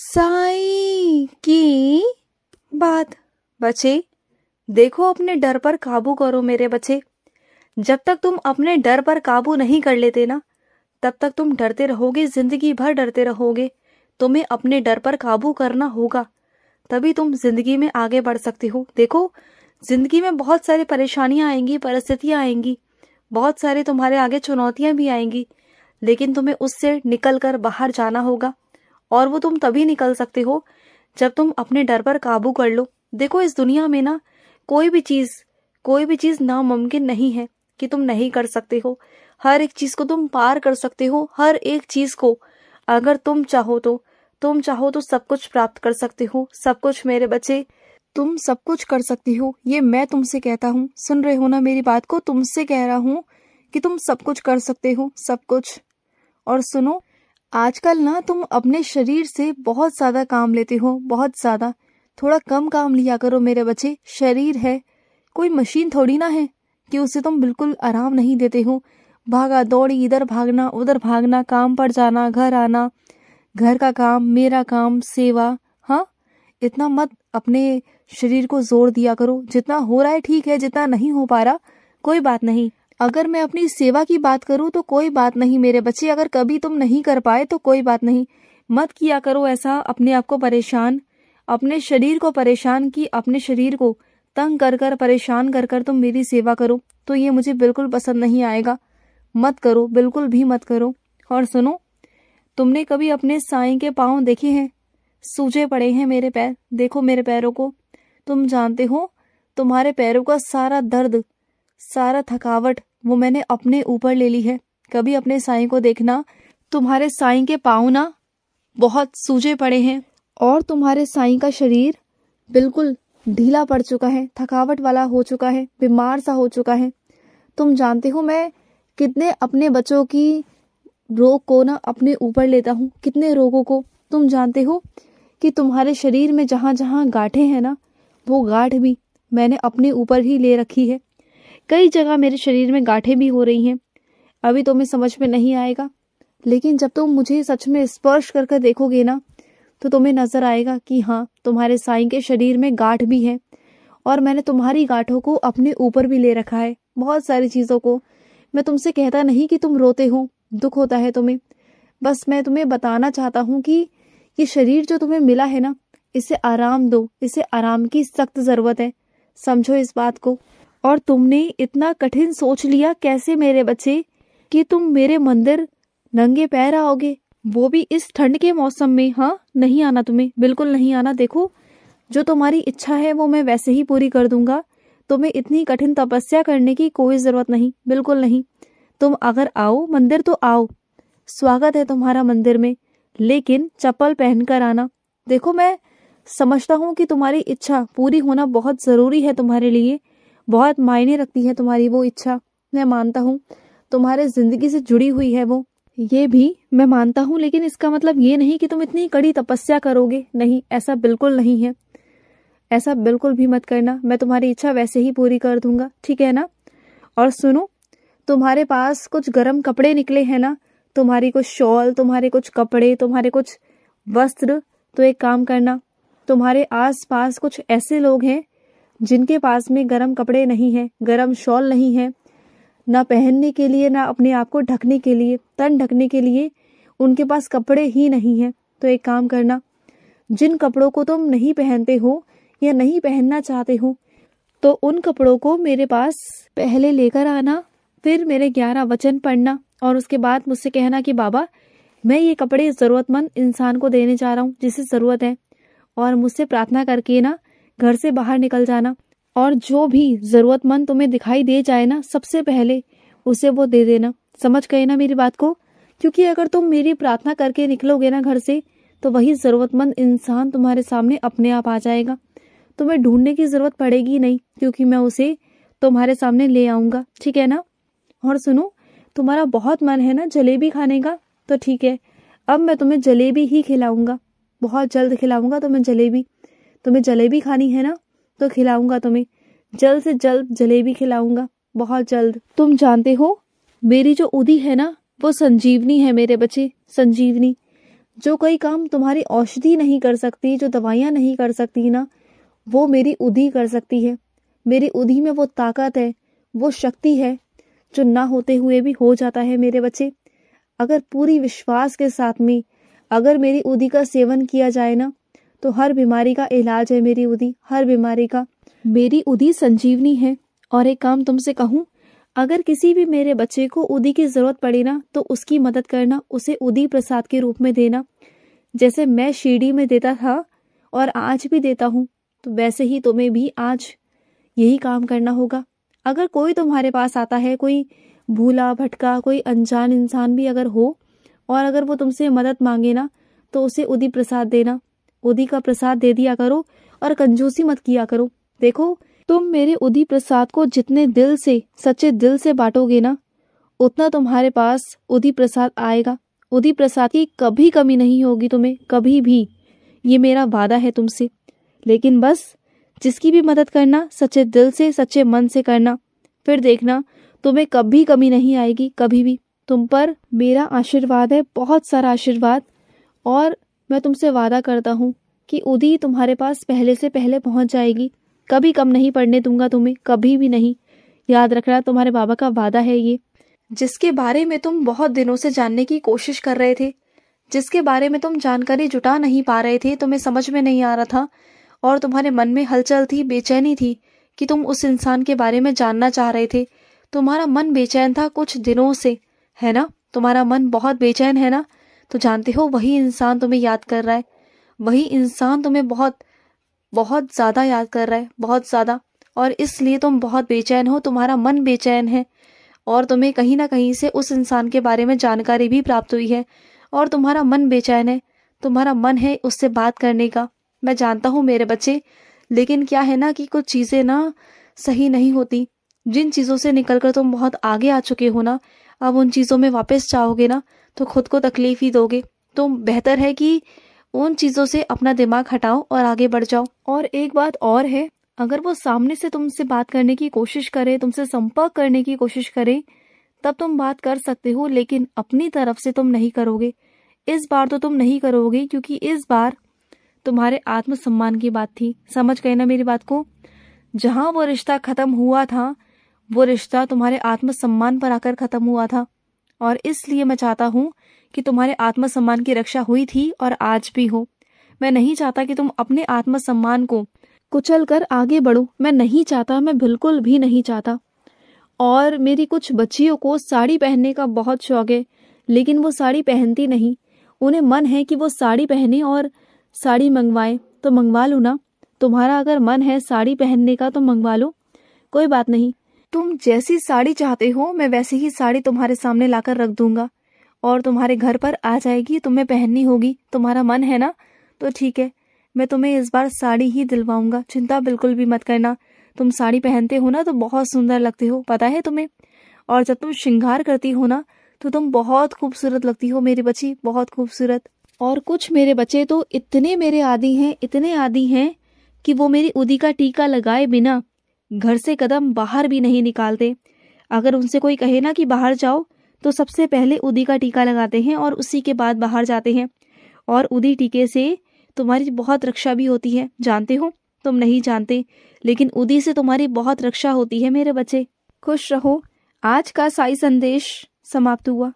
साईं की बात। बच्चे देखो, अपने डर पर काबू करो मेरे बच्चे। जब तक तुम अपने डर पर काबू नहीं कर लेते ना, तब तक तुम डरते रहोगे, जिंदगी भर डरते रहोगे। तुम्हें अपने डर पर काबू करना होगा, तभी तुम जिंदगी में आगे बढ़ सकते हो। देखो, जिंदगी में बहुत सारी परेशानियां आएंगी, परिस्थितियां आएंगी, बहुत सारे तुम्हारे आगे चुनौतियां भी आएंगी, लेकिन तुम्हें उससे निकल कर बाहर जाना होगा। और वो तुम तभी निकल सकते हो जब तुम अपने डर पर काबू कर लो। देखो, इस दुनिया में ना कोई भी चीज नामुमकिन नहीं है कि तुम नहीं कर सकते हो। हर एक चीज को तुम पार कर सकते हो। हर एक चीज को अगर तुम चाहो तो सब कुछ प्राप्त कर सकते हो। सब कुछ मेरे बच्चे, तुम सब कुछ कर सकती हो। ये मैं तुमसे कहता हूँ, सुन रहे हो ना मेरी बात को? तुमसे कह रहा हूँ कि तुम सब कुछ कर सकते हो, सब कुछ। और सुनो, आजकल ना तुम अपने शरीर से बहुत ज्यादा काम लेते हो, बहुत ज्यादा। थोड़ा कम काम लिया करो मेरे बच्चे। शरीर है, कोई मशीन थोड़ी ना है कि उसे तुम बिल्कुल आराम नहीं देते हो। भागा दौड़ी, इधर भागना उधर भागना, काम पर जाना, घर आना, घर का काम, मेरा काम, सेवा। हाँ, इतना मत अपने शरीर को जोर दिया करो। जितना हो रहा है ठीक है, जितना नहीं हो पा रहा कोई बात नहीं। अगर मैं अपनी सेवा की बात करूं तो कोई बात नहीं मेरे बच्चे। अगर कभी तुम नहीं कर पाए तो कोई बात नहीं। मत किया करो ऐसा, अपने आप को परेशान, अपने शरीर को परेशान, कि अपने शरीर को तंग कर कर, परेशान कर कर तुम मेरी सेवा करो, तो ये मुझे बिल्कुल पसंद नहीं आएगा। मत करो, बिल्कुल भी मत करो। और सुनो, तुमने कभी अपने साईं के पाँव देखे हैं? सूजे पड़े हैं मेरे पैर। देखो मेरे पैरों को। तुम जानते हो, तुम्हारे पैरों का सारा दर्द, सारा थकावट वो मैंने अपने ऊपर ले ली है। कभी अपने साईं को देखना, तुम्हारे साईं के पाँव ना बहुत सूजे पड़े हैं, और तुम्हारे साईं का शरीर बिल्कुल ढीला पड़ चुका है, थकावट वाला हो चुका है, बीमार सा हो चुका है। तुम जानते हो मैं कितने अपने बच्चों की रोग को ना अपने ऊपर लेता हूँ, कितने रोगों को। तुम जानते हो कि तुम्हारे शरीर में जहाँ जहाँ गांठें हैं ना, वो गांठ भी मैंने अपने ऊपर ही ले रखी है। कई जगह मेरे शरीर में गांठें भी हो रही हैं। अभी तुम्हें समझ में नहीं आएगा, लेकिन जब तुम मुझे सच में स्पर्श कर कर देखोगे ना, तो तुम्हें नजर आएगा कि हाँ, तुम्हारे साईं के शरीर में गांठ भी है, और मैंने तुम्हारी गांठों को अपने ऊपर भी ले रखा है, बहुत सारी चीजों को। मैं तुमसे कहता नहीं कि तुम रोते हो, दुख होता है तुम्हें, बस मैं तुम्हें बताना चाहता हूँ कि ये शरीर जो तुम्हें मिला है ना, इसे आराम दो। इसे आराम की सख्त जरूरत है, समझो इस बात को। और तुमने इतना कठिन सोच लिया कैसे मेरे बच्चे कि तुम मेरे मंदिर नंगे पैर आओगे, वो भी इस ठंड के मौसम में? हाँ, नहीं आना तुम्हें, बिल्कुल नहीं आना। देखो, जो तुम्हारी इच्छा है वो मैं वैसे ही पूरी कर दूंगा। तुम्हें इतनी कठिन तपस्या करने की कोई जरूरत नहीं, बिल्कुल नहीं। तुम अगर आओ मंदिर तो आओ, स्वागत है तुम्हारा मंदिर में, लेकिन चप्पल पहन कर आना। देखो, मैं समझता हूँ कि तुम्हारी इच्छा पूरी होना बहुत जरूरी है तुम्हारे लिए, बहुत मायने रखती है तुम्हारी वो इच्छा। मैं मानता हूँ तुम्हारे जिंदगी से जुड़ी हुई है वो, ये भी मैं मानता हूँ, लेकिन इसका मतलब ये नहीं कि तुम इतनी कड़ी तपस्या करोगे। नहीं, ऐसा बिल्कुल नहीं है, ऐसा बिल्कुल भी मत करना। मैं तुम्हारी इच्छा वैसे ही पूरी कर दूंगा, ठीक है ना? और सुनो, तुम्हारे पास कुछ गर्म कपड़े निकले हैं ना, तुम्हारी कुछ शॉल, तुम्हारे कुछ कपड़े, तुम्हारे कुछ वस्त्र। तो एक काम करना, तुम्हारे आस पास कुछ ऐसे लोग हैं जिनके पास में गर्म कपड़े नहीं है, गर्म शॉल नहीं है, ना पहनने के लिए, ना अपने आप को ढकने के लिए, तन ढकने के लिए उनके पास कपड़े ही नहीं है। तो एक काम करना, जिन कपड़ों को तुम नहीं पहनते हो या नहीं पहनना चाहते हो, तो उन कपड़ों को मेरे पास पहले लेकर आना, फिर मेरे 11 वचन पढ़ना, और उसके बाद मुझसे कहना कि बाबा, मैं ये कपड़े जरूरतमंद इंसान को देने जा रहा हूँ जिसे जरूरत है, और मुझसे प्रार्थना करके ना घर से बाहर निकल जाना। और जो भी जरूरतमंद तुम्हें दिखाई दे जाए ना, सबसे पहले उसे वो दे देना। समझ गए ना मेरी बात को? क्योंकि अगर तुम मेरी प्रार्थना करके निकलोगे ना घर से, तो वही जरूरतमंद इंसान तुम्हारे सामने अपने आप आ जाएगा। तुम्हें ढूंढने की जरूरत पड़ेगी नहीं, क्योंकि मैं उसे तुम्हारे सामने ले आऊंगा, ठीक है ना? और सुनो, तुम्हारा बहुत मन है ना जलेबी खाने का, तो ठीक है, अब मैं तुम्हें जलेबी ही खिलाऊंगा, बहुत जल्द खिलाऊंगा तुम्हें जलेबी। तुम्हें जलेबी खानी है ना, तो खिलाऊंगा तुम्हें, जल्द से जल्द जलेबी खिलाऊंगा, बहुत जल्द। तुम जानते हो, मेरी जो उदी है ना, वो संजीवनी है मेरे बच्चे, संजीवनी। जो कोई काम तुम्हारी औषधि नहीं कर सकती, जो दवाइयाँ नहीं कर सकती ना, वो मेरी उदी कर सकती है। मेरी उदी में वो ताकत है, वो शक्ति है जो ना होते हुए भी हो जाता है मेरे बच्चे। अगर पूरी विश्वास के साथ में अगर मेरी उदी का सेवन किया जाए ना, तो हर बीमारी का इलाज है मेरी उदी, हर बीमारी का। मेरी उदी संजीवनी है। और एक काम तुमसे कहूँ, अगर किसी भी मेरे बच्चे को उदी की जरूरत पड़े ना, तो उसकी मदद करना, उसे उदी प्रसाद के रूप में देना। जैसे मैं शिरडी में देता था और आज भी देता हूँ, तो वैसे ही तुम्हें भी आज यही काम करना होगा। अगर कोई तुम्हारे पास आता है, कोई भूला भटका कोई अनजान इंसान भी अगर हो, और अगर वो तुमसे मदद मांगे ना, तो उसे उदी प्रसाद देना। उदी का प्रसाद दे दिया करो और कंजूसी मत किया करो। देखो, तुम मेरे उदी प्रसाद को जितने दिल से, सच्चे दिल से बांटोगे ना, उतना तुम्हारे पास उदी प्रसाद आएगा। उदी प्रसाद की कभी कमी नहीं होगी तुम्हें, कभी भी। ये मेरा वादा है तुमसे। लेकिन बस जिसकी भी मदद करना सच्चे दिल से, सच्चे मन से करना, फिर देखना तुम्हें कभी कमी नहीं आएगी, कभी भी। तुम पर मेरा आशीर्वाद है, बहुत सारा आशीर्वाद। और मैं तुमसे वादा करता हूँ कि उदी तुम्हारे पास पहले से पहले पहुंच जाएगी। कभी कम नहीं पड़ने दूंगा तुम्हें, कभी भी नहीं। याद रखना, तुम्हारे बाबा का वादा है ये। जिसके बारे में तुम बहुत दिनों से जानने की कोशिश कर रहे थे, जिसके बारे में तुम जानकारी जुटा नहीं पा रहे थे, तुम्हें समझ में नहीं आ रहा था, और तुम्हारे मन में हलचल थी, बेचैनी थी कि तुम उस इंसान के बारे में जानना चाह रहे थे। तुम्हारा मन बेचैन था कुछ दिनों से, है ना? तुम्हारा मन बहुत बेचैन है ना? तो जानते हो, वही इंसान तुम्हें याद कर रहा है। वही इंसान तुम्हें बहुत बहुत ज़्यादा याद कर रहा है, बहुत ज़्यादा। और इसलिए तुम बहुत बेचैन हो, तुम्हारा मन बेचैन है, और तुम्हें कहीं ना कहीं से उस इंसान के बारे में जानकारी भी प्राप्त हुई है, और तुम्हारा मन बेचैन है, तुम्हारा मन है उससे बात करने का। मैं जानता हूँ मेरे बच्चे, लेकिन क्या है ना कि कुछ चीज़ें ना सही नहीं होती। जिन चीज़ों से निकलकर तुम बहुत आगे आ चुके हो ना, अब उन चीज़ों में वापस जाओगे ना, तो खुद को तकलीफ ही दोगे। तो बेहतर है कि उन चीज़ों से अपना दिमाग हटाओ और आगे बढ़ जाओ। और एक बात और है, अगर वो सामने से तुमसे बात करने की कोशिश करे, तुमसे संपर्क करने की कोशिश करे, तब तुम बात कर सकते हो, लेकिन अपनी तरफ से तुम नहीं करोगे। इस बार तो तुम नहीं करोगे, क्योंकि इस बार तुम्हारे आत्मसम्मान की बात थी। समझ गए ना मेरी बात को? जहां वो रिश्ता खत्म हुआ था, वो रिश्ता तुम्हारे आत्मसम्मान पर आकर खत्म हुआ था। और इसलिए मैं चाहता हूँ कि तुम्हारे आत्मसम्मान की रक्षा हुई थी और आज भी हो। मैं नहीं चाहता कि तुम अपने आत्मसम्मान को कुचल कर आगे बढ़ो। मैं नहीं चाहता, मैं बिल्कुल भी नहीं चाहता। और मेरी कुछ बच्चियों को साड़ी पहनने का बहुत शौक है, लेकिन वो साड़ी पहनती नहीं। उन्हें मन है कि वो साड़ी पहने और साड़ी मंगवाएं, तो मंगवा लो ना। तुम्हारा अगर मन है साड़ी पहनने का तो मंगवा लो, कोई बात नहीं। तुम जैसी साड़ी चाहते हो, मैं वैसी ही साड़ी तुम्हारे सामने लाकर रख दूंगा और तुम्हारे घर पर आ जाएगी। तुम्हें पहननी होगी, तुम्हारा मन है ना? तो ठीक है, मैं तुम्हें इस बार साड़ी ही दिलवाऊंगा। चिंता बिल्कुल भी मत करना। तुम साड़ी पहनते हो ना तो बहुत सुंदर लगते हो, पता है तुम्हें? और जब तुम श्रृंगार करती हो ना, तो तुम बहुत खूबसूरत लगती हो मेरी बच्ची, बहुत खूबसूरत। और कुछ मेरे बच्चे तो इतने मेरे आदी हैं, इतने आदी हैं कि वो मेरी उदी का टीका लगाए बिना घर से कदम बाहर भी नहीं निकालते। अगर उनसे कोई कहे ना कि बाहर जाओ, तो सबसे पहले उदी का टीका लगाते हैं और उसी के बाद बाहर जाते हैं। और उदी टीके से तुम्हारी बहुत रक्षा भी होती है, जानते हो? तुम नहीं जानते, लेकिन उदी से तुम्हारी बहुत रक्षा होती है मेरे बच्चे। खुश रहो। आज का साई संदेश समाप्त हुआ।